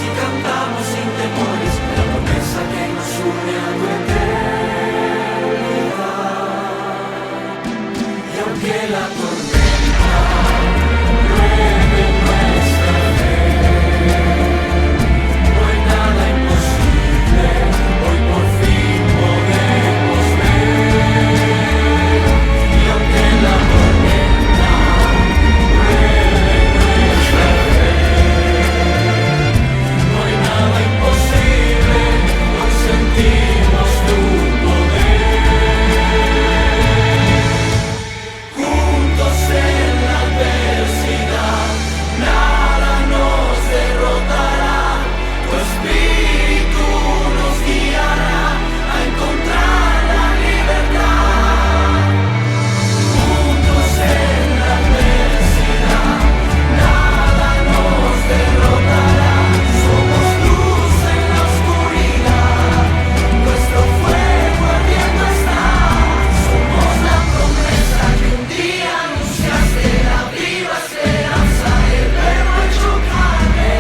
y cantamos sin temores la promesa que nos une a tu eternidad. Y aunque la tormenta ruede nuestra fe, no hay nada imposible, hoy por fin podemos ver. Y aunque la tormenta ruede nuestra fe, no hay nada imposible, hoy sentimos tu poder. Juntos en la adversidad, nada nos derrotará. Tu espíritu nos guiará a encontrar la libertad. Juntos en la adversidad, nada nos derrotará. Somos luz en la oscuridad, nuestro fuego ardiendo está. Somos la promesa que un día anunciaste, la viva esperanza, el verbo hecho carne.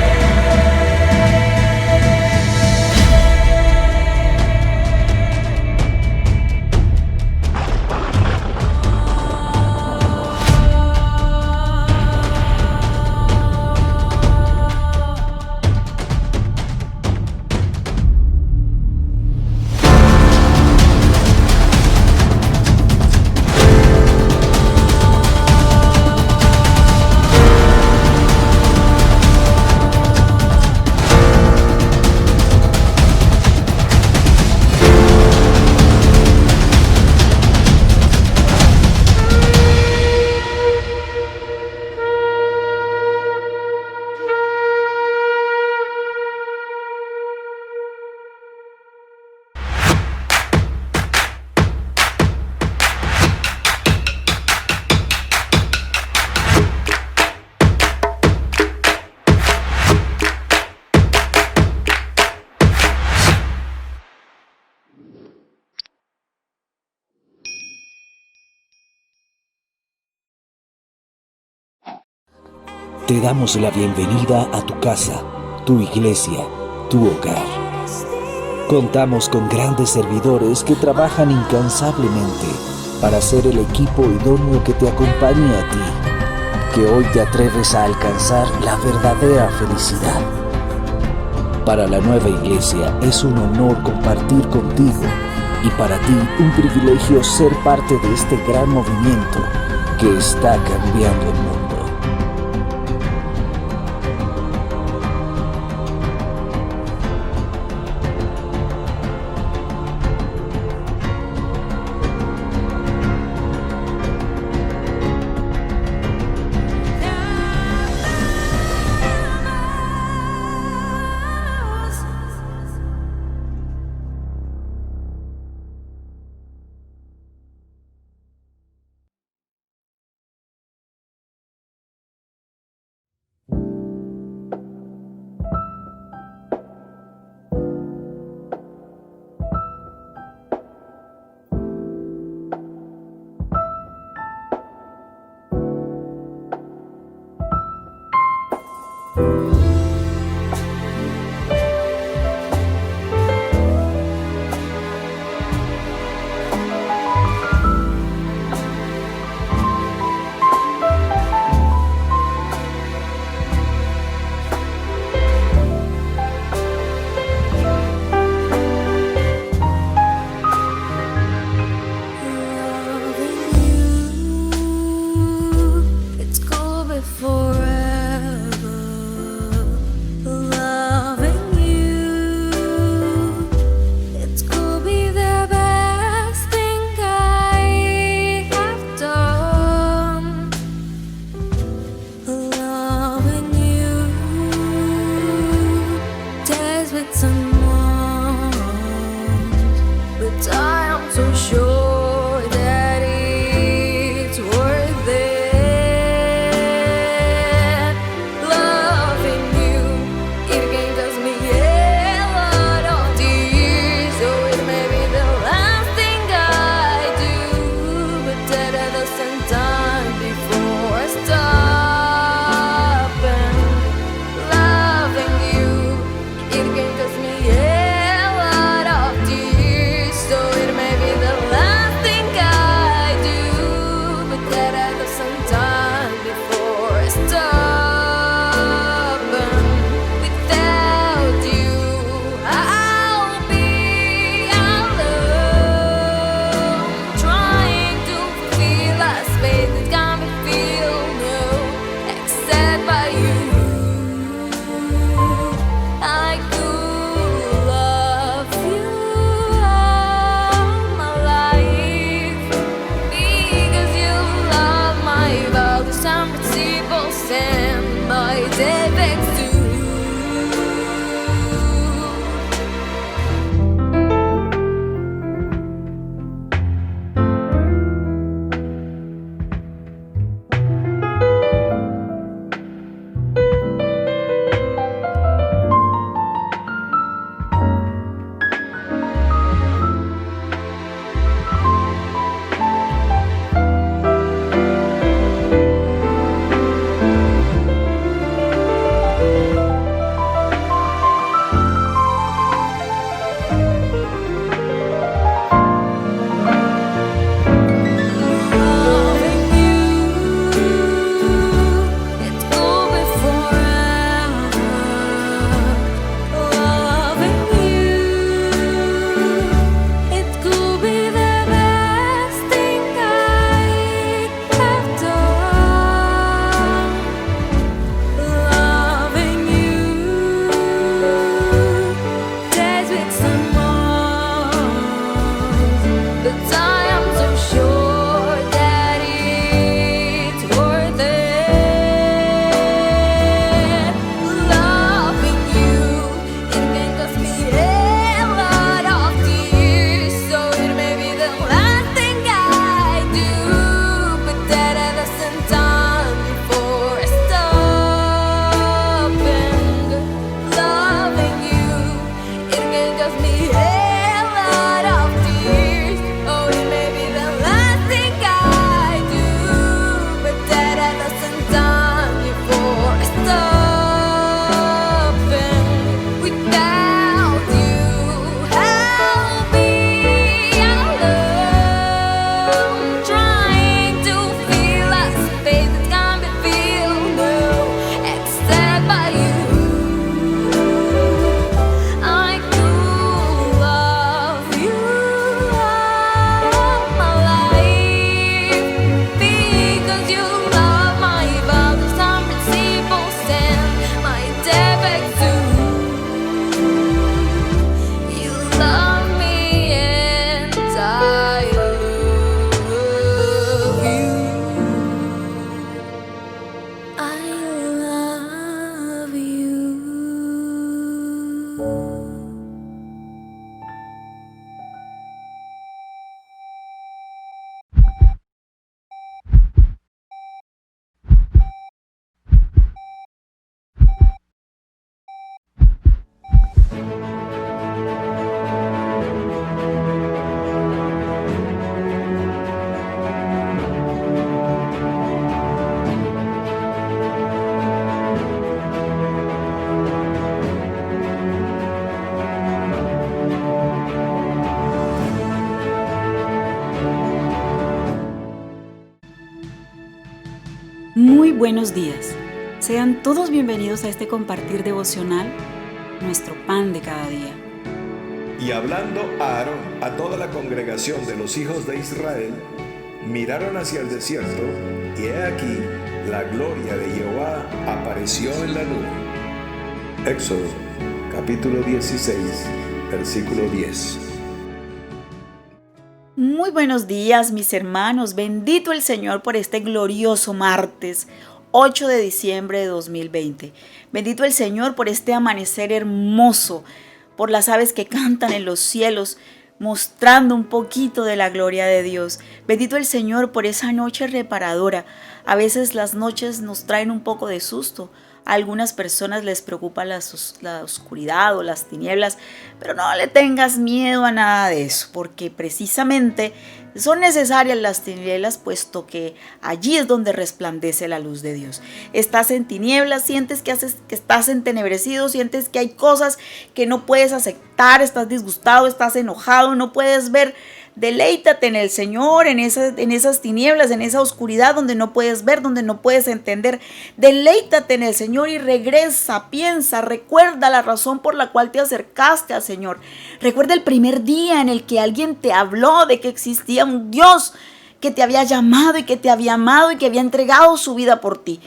Te damos la bienvenida a tu casa, tu iglesia, tu hogar. Contamos con grandes servidores que trabajan incansablemente para ser el equipo idóneo que te acompañe a ti, que hoy te atreves a alcanzar la verdadera felicidad. Para la nueva iglesia es un honor compartir contigo y para ti un privilegio ser parte de este gran movimiento que está cambiando el mundo. buenos días. Sean todos bienvenidos a este compartir devocional, nuestro pan de cada día. Y hablando a Aarón a toda la congregación de los hijos de Israel, miraron hacia el desierto, y he aquí, la gloria de Jehová apareció en la nube. Éxodo, capítulo 16, versículo 10. Muy buenos días, mis hermanos. Bendito el Señor por este glorioso martes, 8 de diciembre de 2020. Bendito el Señor por este amanecer hermoso, por las aves que cantan en los cielos, mostrando un poquito de la gloria de Dios. Bendito el Señor por esa noche reparadora. A veces las noches nos traen un poco de susto. A algunas personas les preocupa la oscuridad o las tinieblas, pero no le tengas miedo a nada de eso, porque precisamente son necesarias las tinieblas, puesto que allí es donde resplandece la luz de Dios. Estás en tinieblas, sientes que estás entenebrecido, sientes que hay cosas que no puedes aceptar, estás disgustado, estás enojado, no puedes ver. Deleítate en el Señor, en esas tinieblas, en esa oscuridad donde no puedes ver, donde no puedes entender. Deleítate en el Señor y regresa, piensa, recuerda la razón por la cual te acercaste al Señor. Recuerda el primer día en el que alguien te habló de que existía un Dios que te había llamado y que te había amado y que había entregado su vida por ti.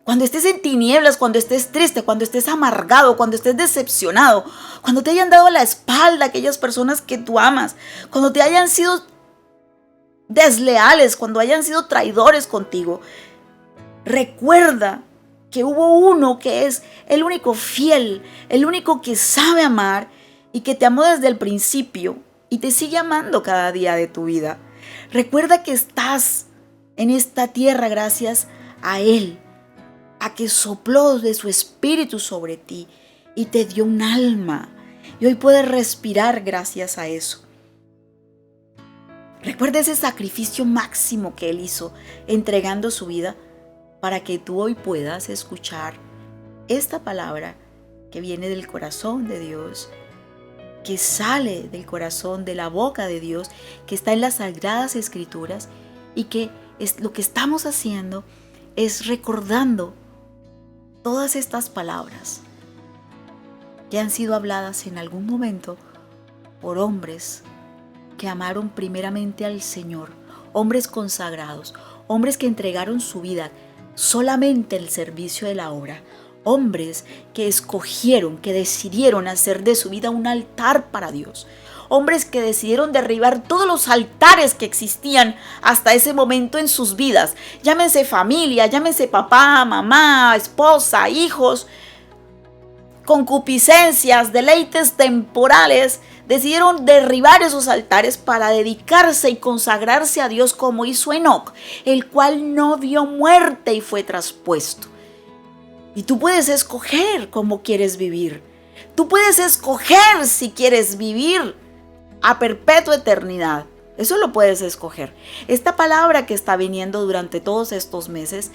Cuando estés en tinieblas, cuando estés triste, cuando estés amargado, cuando estés decepcionado, cuando te hayan dado la espalda aquellas personas que tú amas, cuando te hayan sido desleales, cuando hayan sido traidores contigo, recuerda que hubo uno que es el único fiel, el único que sabe amar y que te amó desde el principio y te sigue amando cada día de tu vida. Recuerda que estás en esta tierra gracias a Él, a que sopló de su espíritu sobre ti y te dio un alma. Y hoy puedes respirar gracias a eso. Recuerda ese sacrificio máximo que Él hizo, entregando su vida para que tú hoy puedas escuchar esta palabra que viene del corazón de Dios, que sale del corazón, de la boca de Dios, que está en las Sagradas Escrituras, y que lo que estamos haciendo es recordando todas estas palabras que han sido habladas en algún momento por hombres que amaron primeramente al Señor, hombres consagrados, hombres que entregaron su vida solamente al servicio de la obra, hombres que escogieron, que decidieron hacer de su vida un altar para Dios, hombres que decidieron derribar todos los altares que existían hasta ese momento en sus vidas. Llámense familia, llámense papá, mamá, esposa, hijos, concupiscencias, deleites temporales. Decidieron derribar esos altares para dedicarse y consagrarse a Dios, como hizo Enoc, el cual no vio muerte y fue traspuesto. Y tú puedes escoger cómo quieres vivir. Tú puedes escoger si quieres vivir a perpetua eternidad. Eso lo puedes escoger. Esta palabra que está viniendo durante todos estos meses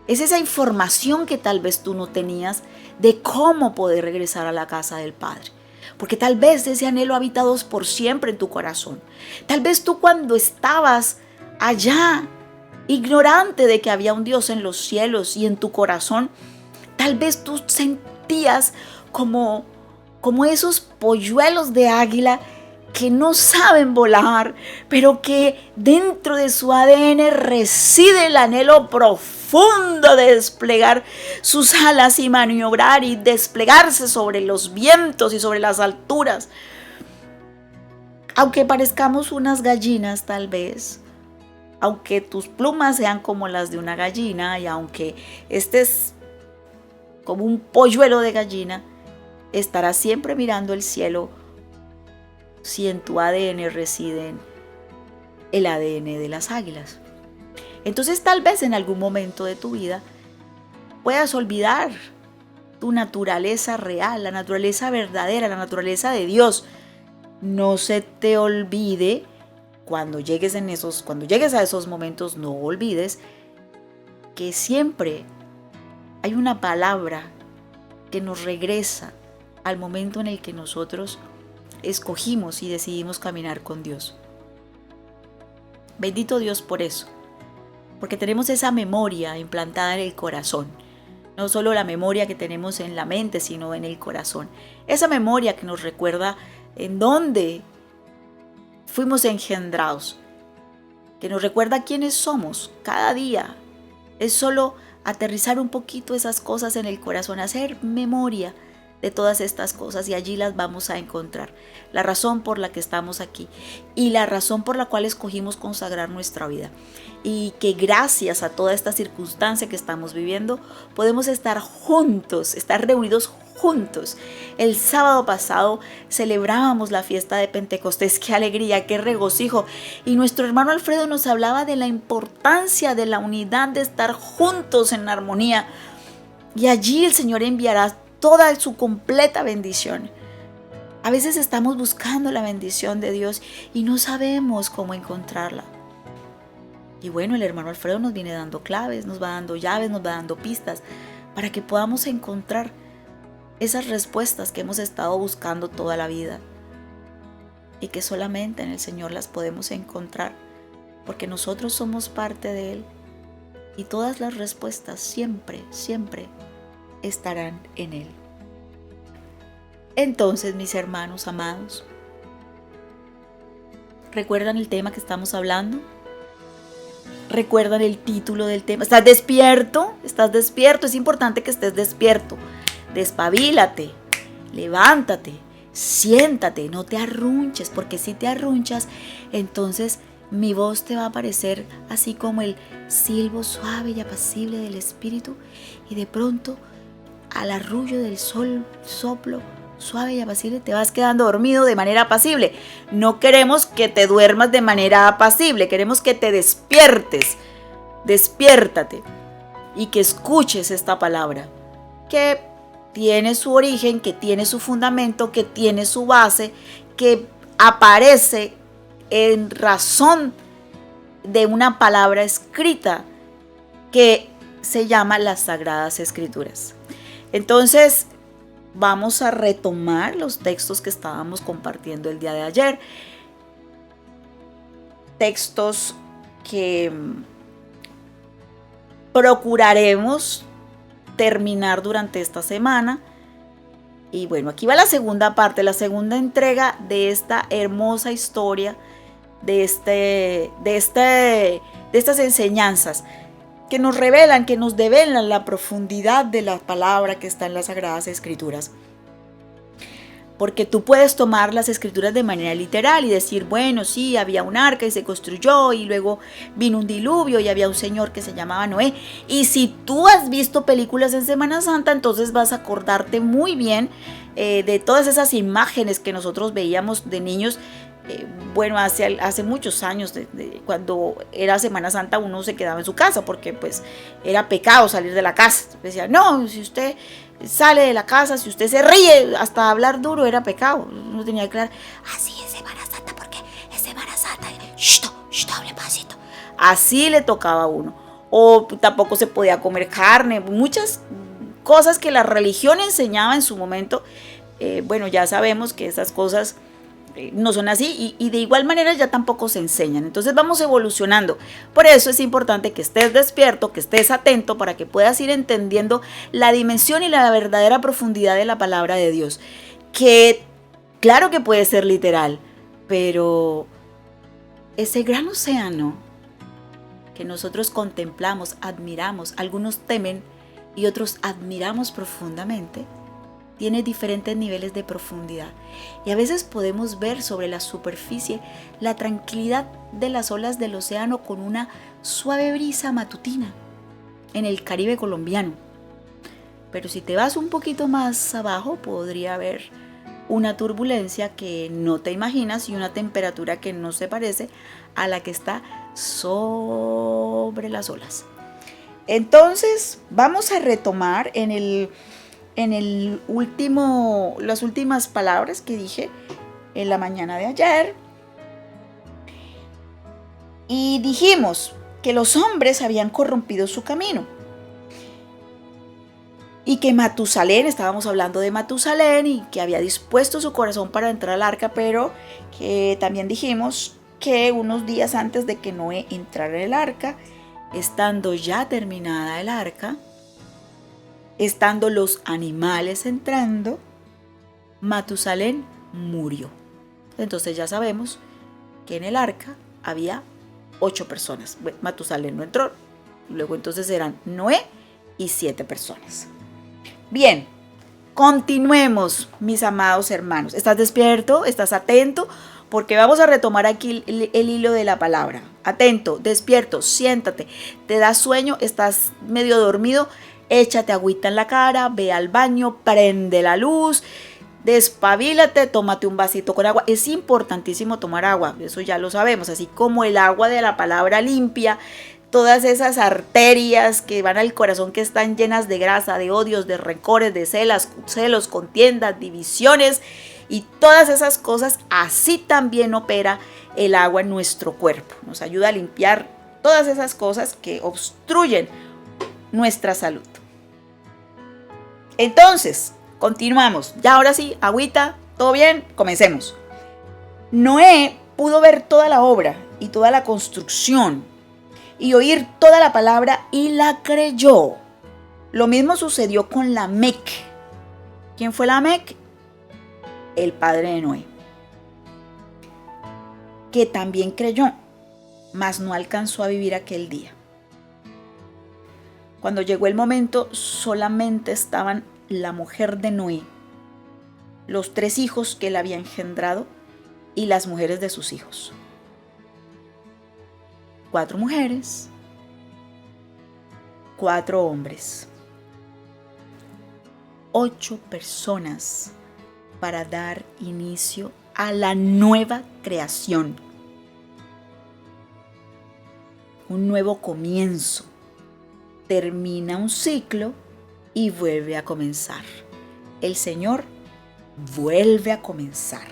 es esa información que tal vez tú no tenías de cómo poder regresar a la casa del Padre. Porque tal vez ese anhelo ha habitado por siempre en tu corazón. Tal vez tú, cuando estabas allá, ignorante de que había un Dios en los cielos y en tu corazón, tal vez tú sentías como esos polluelos de águila que no saben volar, pero que dentro de su ADN reside el anhelo profundo de desplegar sus alas y maniobrar y desplegarse sobre los vientos y sobre las alturas. Aunque parezcamos unas gallinas tal vez, aunque tus plumas sean como las de una gallina y aunque estés como un polluelo de gallina, estarás siempre mirando el cielo si en tu ADN reside el ADN de las águilas. Entonces tal vez en algún momento de tu vida puedas olvidar tu naturaleza real, la naturaleza verdadera, la naturaleza de Dios. No se te olvide, cuando llegues a esos momentos, no olvides que siempre hay una palabra que nos regresa al momento en el que nosotros escogimos y decidimos caminar con Dios. Bendito Dios por eso. porque tenemos esa memoria implantada en el corazón. No solo la memoria que tenemos en la mente, sino en el corazón. Esa memoria que nos recuerda en dónde fuimos engendrados, que nos recuerda quiénes somos cada día. Es solo aterrizar un poquito esas cosas en el corazón, hacer memoria de todas estas cosas y allí las vamos a encontrar. La razón por la que estamos aquí y la razón por la cual escogimos consagrar nuestra vida. Y que gracias a toda esta circunstancia que estamos viviendo, podemos estar juntos, estar reunidos juntos. El sábado pasado celebrábamos la fiesta de Pentecostés. ¡Qué alegría, qué regocijo! Y nuestro hermano Alfredo nos hablaba de la importancia de la unidad, de estar juntos en armonía. Y allí el Señor enviará toda su completa bendición. A veces estamos buscando la bendición de Dios y no sabemos cómo encontrarla. Y bueno, el hermano Alfredo nos viene dando claves, nos va dando llaves, nos va dando pistas para que podamos encontrar esas respuestas que hemos estado buscando toda la vida y que solamente en el Señor las podemos encontrar porque nosotros somos parte de Él y todas las respuestas siempre, siempre estarán en Él. Entonces, mis hermanos amados, ¿recuerdan el tema que estamos hablando? ¿Recuerdan el título del tema? ¿Estás despierto? ¿Estás despierto? Es importante que estés despierto. Despabilate, levántate, siéntate, no te arrunches, porque si te arrunchas, entonces mi voz te va a parecer así como el silbo suave y apacible del Espíritu, y de pronto al arrullo del soplo suave y apacible te vas quedando dormido de manera apacible. No queremos que te duermas de manera apacible, queremos que te despiertes. Despiértate y que escuches esta palabra que tiene su origen, que tiene su fundamento, que tiene su base, que aparece en razón de una palabra escrita que se llama las Sagradas Escrituras. Entonces, vamos a retomar los textos que estábamos compartiendo el día de ayer. Textos que procuraremos terminar durante esta semana. Y bueno, aquí va la segunda parte, la segunda entrega de esta hermosa historia, de estas enseñanzas que nos revelan, que nos develan la profundidad de la palabra que está en las Sagradas Escrituras. Porque tú puedes tomar las Escrituras de manera literal y decir, bueno, sí, había un arca y se construyó y luego vino un diluvio y había un señor que se llamaba Noé. Y si tú has visto películas en Semana Santa, entonces vas a acordarte muy bien de todas esas imágenes que nosotros veíamos de niños. Bueno, hace muchos años, cuando era Semana Santa, uno se quedaba en su casa porque pues era pecado salir de la casa. Decía, no, si usted sale de la casa, si usted se ríe, hasta hablar duro era pecado. Uno tenía que aclarar, así es Semana Santa, porque es Semana Santa. Hable pasito. Así le tocaba a uno. O tampoco se podía comer carne, muchas cosas que la religión enseñaba en su momento. Bueno, ya sabemos que esas cosas no son así y de igual manera ya tampoco se enseñan. Entonces vamos evolucionando. Por eso es importante que estés despierto, que estés atento para que puedas ir entendiendo la dimensión y la verdadera profundidad de la palabra de Dios. Que claro que puede ser literal, pero ese gran océano que nosotros contemplamos, admiramos, algunos temen y otros admiramos profundamente, tiene diferentes niveles de profundidad y a veces podemos ver sobre la superficie la tranquilidad de las olas del océano con una suave brisa matutina en el Caribe colombiano. Pero si te vas un poquito más abajo podría haber una turbulencia que no te imaginas y una temperatura que no se parece a la que está sobre las olas. Entonces vamos a retomar las últimas palabras que dije en la mañana de ayer. Y dijimos que los hombres habían corrompido su camino. Y que Matusalén, estábamos hablando de Matusalén, y que había dispuesto su corazón para entrar al arca, pero que también dijimos que unos días antes de que Noé entrara en el arca, estando ya terminada el arca, estando los animales entrando, Matusalén murió. Entonces ya sabemos que en el arca había 8 personas. Bueno, Matusalén no entró. Luego entonces eran Noé y 7 personas. Bien, continuemos, mis amados hermanos. ¿Estás despierto? ¿Estás atento? Porque vamos a retomar aquí el hilo de la palabra. Atento, despierto, siéntate. ¿Te da sueño? ¿Estás medio dormido? Échate agüita en la cara, ve al baño, prende la luz, despabilate, tómate un vasito con agua. Es importantísimo tomar agua, eso ya lo sabemos, así como el agua de la palabra limpia todas esas arterias que van al corazón que están llenas de grasa, de odios, de rencores, de celos, contiendas, divisiones y todas esas cosas. Así también opera el agua en nuestro cuerpo, nos ayuda a limpiar todas esas cosas que obstruyen nuestra salud. Entonces, continuamos. Ya ahora sí, agüita, ¿todo bien? Comencemos. Noé pudo ver toda la obra y toda la construcción y oír toda la palabra y la creyó. Lo mismo sucedió con Lamec. ¿Quién fue Lamec? El padre de Noé, que también creyó, mas no alcanzó a vivir aquel día. Cuando llegó el momento, solamente estaban la mujer de Noé, los 3 hijos que él había engendrado y las mujeres de sus hijos. 4 mujeres, 4 hombres, 8 personas para dar inicio a la nueva creación. Un nuevo comienzo. Termina un ciclo y vuelve a comenzar. El Señor vuelve a comenzar.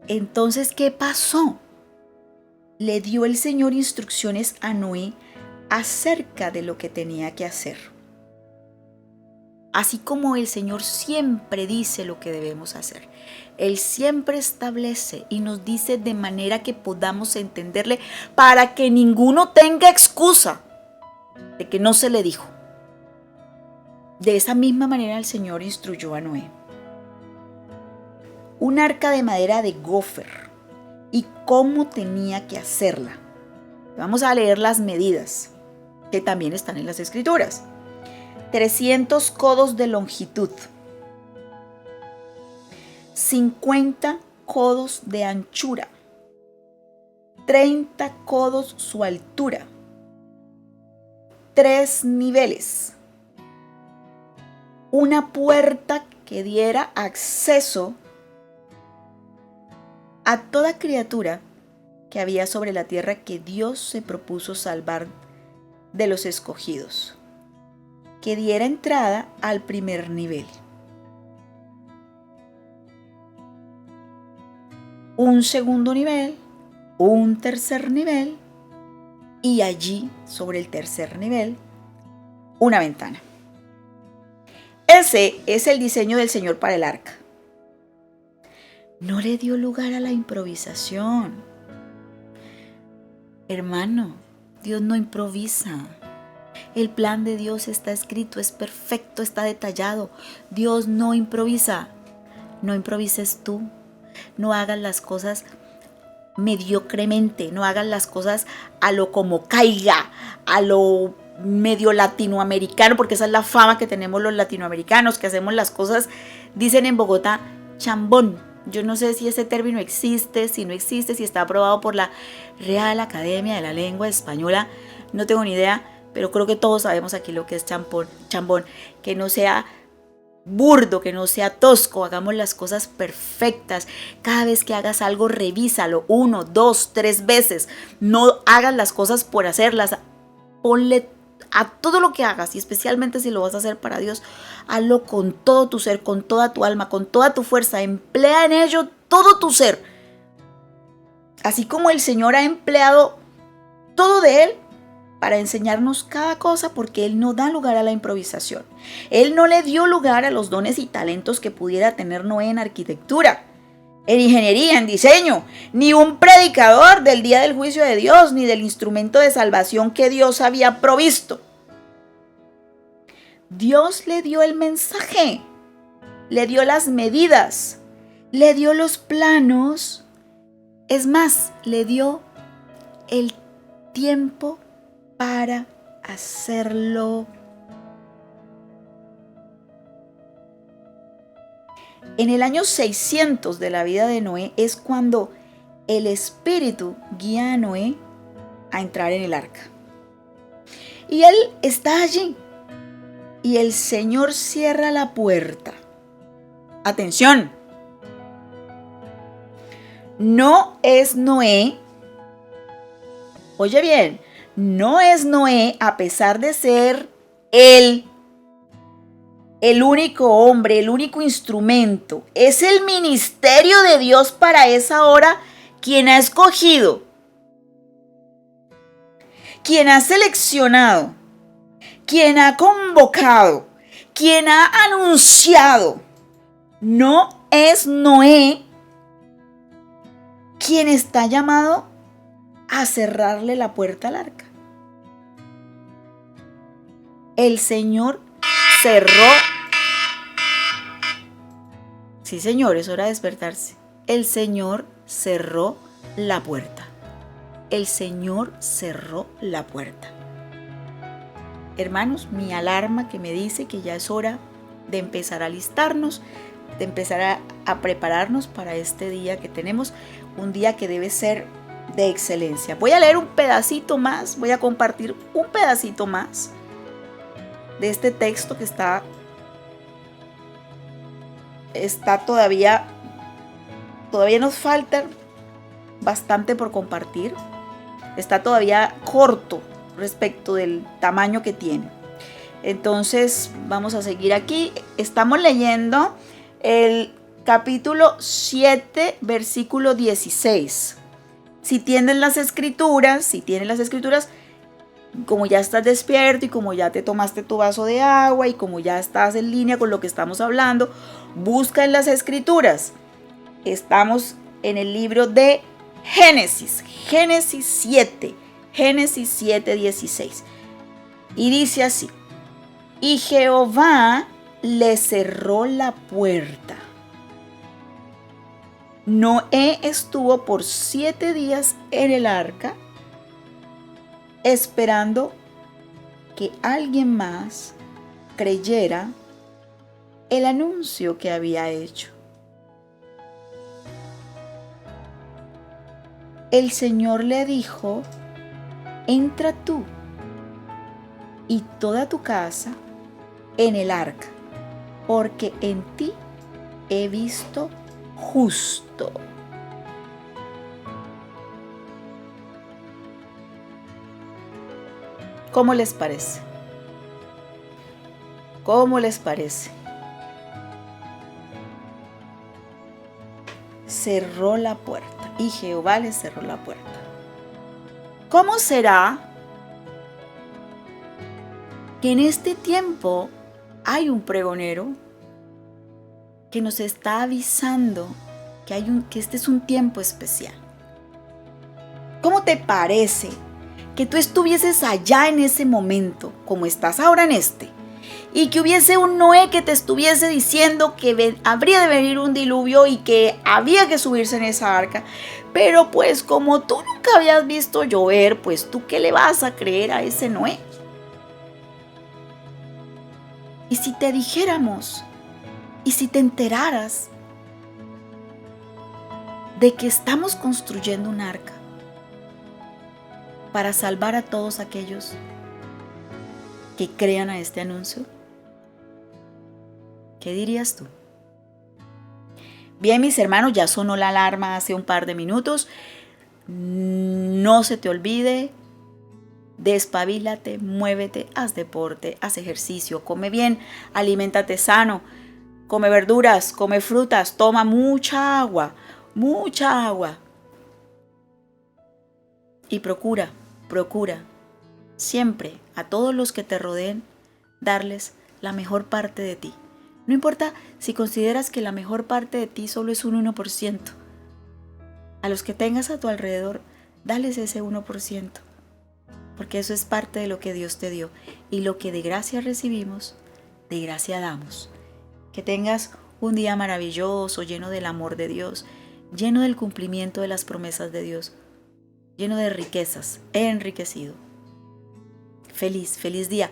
Entonces, ¿qué pasó? Le dio el Señor instrucciones a Noé acerca de lo que tenía que hacer. Así como el Señor siempre dice lo que debemos hacer. Él siempre establece y nos dice de manera que podamos entenderle para que ninguno tenga excusa de que no se le dijo. De esa misma manera el Señor instruyó a Noé. Un arca de madera de gofer y cómo tenía que hacerla. Vamos a leer las medidas que también están en las Escrituras. 300 codos de longitud, 50 codos de anchura, 30 codos su altura, 3 niveles, una puerta que diera acceso a toda criatura que había sobre la tierra que Dios se propuso salvar de los escogidos, que diera entrada al primer nivel. Un segundo nivel, un tercer nivel y allí, sobre el tercer nivel, una ventana. Ese es el diseño del Señor para el arca. No le dio lugar a la improvisación. Hermano, Dios no improvisa. El plan de Dios está escrito, es perfecto, está detallado. Dios no improvisa. No improvises tú. No hagas las cosas mediocremente. No hagas las cosas a lo como caiga, a lo medio latinoamericano, porque esa es la fama que tenemos los latinoamericanos, que hacemos las cosas, dicen en Bogotá, chambón. Yo no sé si ese término existe, si no existe, si está aprobado por la Real Academia de la Lengua Española. No tengo ni idea, pero creo que todos sabemos aquí lo que es chambón. Que no sea burdo, que no sea tosco, hagamos las cosas perfectas. Cada vez que hagas algo, revísalo 1, 2, 3 veces. No hagas las cosas por hacerlas. Ponle a todo lo que hagas, y especialmente si lo vas a hacer para Dios, hazlo con todo tu ser, con toda tu alma, con toda tu fuerza. Emplea en ello todo tu ser. Así como el Señor ha empleado todo de Él para enseñarnos cada cosa, porque Él no da lugar a la improvisación. Él no le dio lugar a los dones y talentos que pudiera tener Noé en arquitectura. en ingeniería, en diseño, ni un predicador del día del juicio de Dios, ni del instrumento de salvación que Dios había provisto. Dios le dio el mensaje, le dio las medidas, le dio los planos, es más, le dio el tiempo para hacerlo. En el año 600 de la vida de Noé es cuando el Espíritu guía a Noé a entrar en el arca. Y él está allí. Y el Señor cierra la puerta. Atención. No es Noé. Oye bien, no es Noé, a pesar de ser él el único hombre, el único instrumento. Es el ministerio de Dios para esa hora quien ha escogido, quien ha seleccionado, quien ha convocado, quien ha anunciado. No es Noé quien está llamado a cerrarle la puerta al arca. El Señor cerró. Sí, Señor, es hora de despertarse. El Señor cerró la puerta. El Señor cerró la puerta. Hermanos, mi alarma que me dice que ya es hora de empezar a alistarnos, de empezar a prepararnos para este día que tenemos, un día que debe ser de excelencia. Voy a leer un pedacito más, voy a compartir un pedacito más de este texto que está todavía nos falta bastante por compartir. Está todavía corto respecto del tamaño que tiene. Entonces vamos a seguir aquí. Estamos leyendo el capítulo 7, versículo 16. Si tienes las escrituras, como ya estás despierto y como ya te tomaste tu vaso de agua y como ya estás en línea con lo que estamos hablando, busca en las escrituras. Estamos en el libro de Génesis 7, 16. Y dice así: y Jehová le cerró la puerta. Noé estuvo por 7 días en el arca, esperando que alguien más creyera el anuncio que había hecho. El Señor le dijo: entra tú y toda tu casa en el arca, porque en ti he visto justo. ¿Cómo les parece? ¿Cómo les parece? Cerró la puerta y Jehová le cerró la puerta. ¿Cómo será que en este tiempo hay un pregonero que nos está avisando que este es un tiempo especial? ¿Cómo te parece que tú estuvieses allá en ese momento, como estás ahora en este, y que hubiese un Noé que te estuviese diciendo que habría de venir un diluvio y que había que subirse en esa arca? Pero pues como tú nunca habías visto llover, pues tú qué le vas a creer a ese Noé. Y si te dijéramos, y si te enteraras de que estamos construyendo un arca para salvar a todos aquellos que crean a este anuncio, ¿qué dirías tú? Bien, mis hermanos, ya sonó la alarma hace un par de minutos. No se te olvide, despabilate, muévete, haz deporte, haz ejercicio, come bien, aliméntate sano, come verduras, come frutas, toma mucha agua. Y procura siempre a todos los que te rodeen darles la mejor parte de ti, No importa si consideras que la mejor parte de ti solo es un 1%. A los que tengas a tu alrededor, dales ese 1%, porque eso es parte de lo que Dios te dio. Y lo que de gracia recibimos, de gracia damos. Que tengas un día maravilloso, lleno del amor de Dios, lleno del cumplimiento de las promesas de Dios, lleno de riquezas, enriquecido. Feliz, feliz día.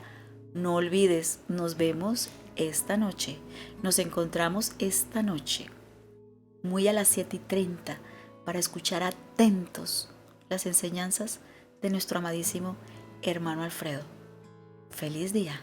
No olvides, nos vemos esta noche. Nos encontramos esta noche, muy a las 7:30, para escuchar atentos las enseñanzas de nuestro amadísimo hermano Alfredo. Feliz día.